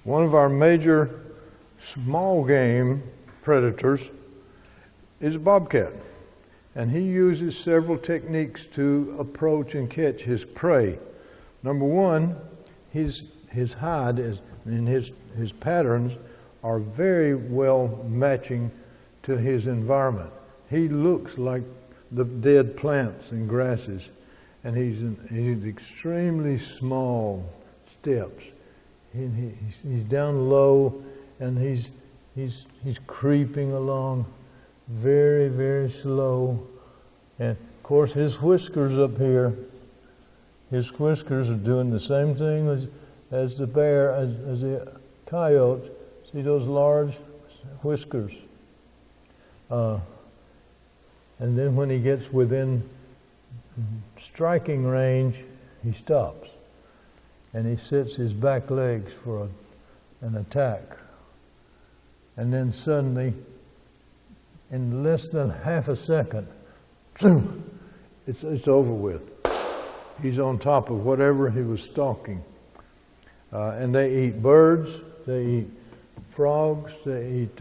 One of our major small game predators is a bobcat, and he uses several techniques to approach and catch his prey. Number one, his hide and his patterns are very well matching to his environment. He looks like the dead plants and grasses, and he's extremely small steps. He's down low, and he's creeping along very, very slow. And of course his whiskers up here, his whiskers are doing the same thing as the bear, as the coyote. See those large whiskers? And then when he gets within striking range, he stops. And he sets his back legs for an attack. And then suddenly, in less than half a second, it's over with. He's on top of whatever he was stalking. And they eat birds, they eat frogs, they eat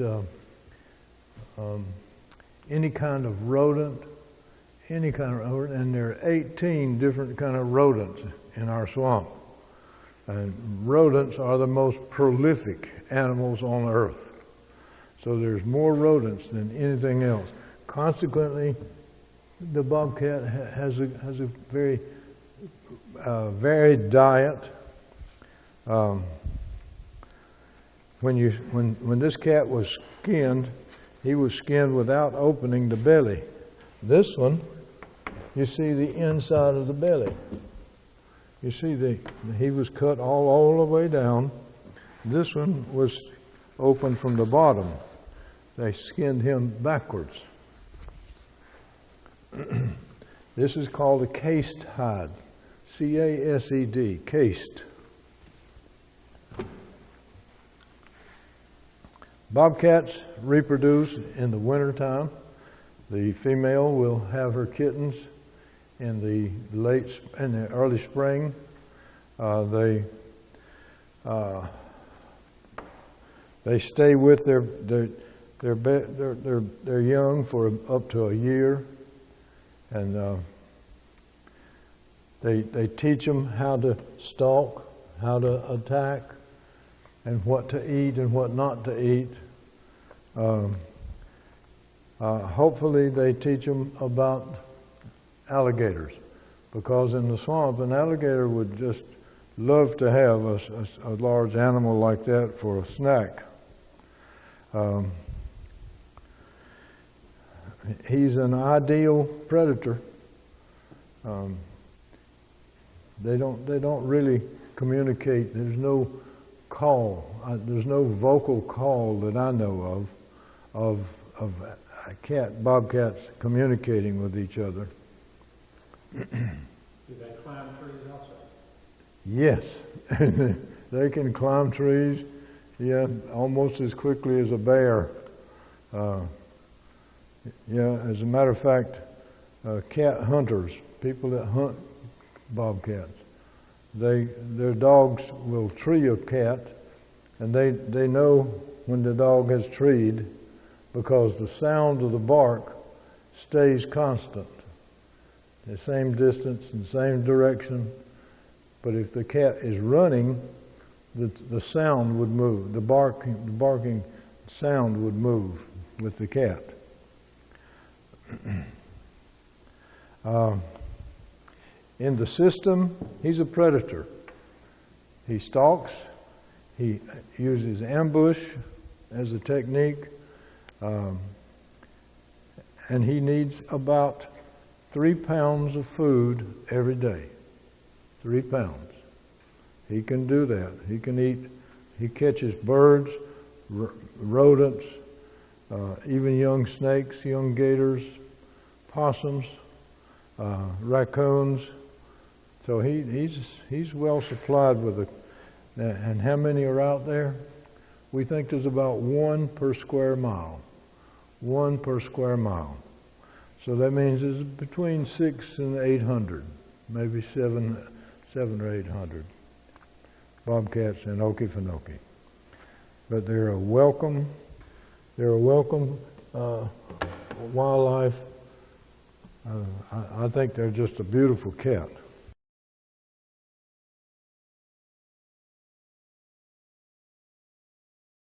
any kind of rodent, and there are 18 different kind of rodents in our swamp. And rodents are the most prolific animals on earth. So there's more rodents than anything else. Consequently, the bobcat has a very varied diet. When this cat was skinned, he was skinned without opening the belly. This one, you see the inside of the belly. You see he was cut all the way down. This one was open from the bottom. They skinned him backwards. This is called a cased hide. C-A-S-E-D, cased. Bobcats reproduce in the wintertime. The female will have her kittens in the early spring. They stay with their young for up to a year, and they teach them how to stalk, how to attack, and what to eat and what not to eat. Hopefully they teach them about alligators, because in the swamp an alligator would just love to have a large animal like that for a snack. He's an ideal predator. They don't really communicate. There's no call. There's no vocal call that I know of bobcats communicating with each other. Do they climb trees also? Yes, they can climb trees. Yeah, almost as quickly as a bear. Yeah, as a matter of fact, cat hunters, people that hunt bobcats, their dogs will tree a cat, and they know when the dog has treed, because the sound of the bark stays constant, the same distance and same direction. But if the cat is running, the sound would move. The barking sound would move with the cat. In the system, he's a predator. He stalks. He uses ambush as a technique. And he needs about 3 pounds of food every day. 3 pounds. He can do that. He can eat. He catches birds, rodents, even young snakes, young gators, possums, raccoons. So he's well supplied with and how many are out there? We think there's about 1 per square mile. 1 per square mile. So that means it's between 600 and 800, maybe 700 or 800 bobcats in Okefenokee. but they're a welcome wildlife. I think they're just a beautiful cat.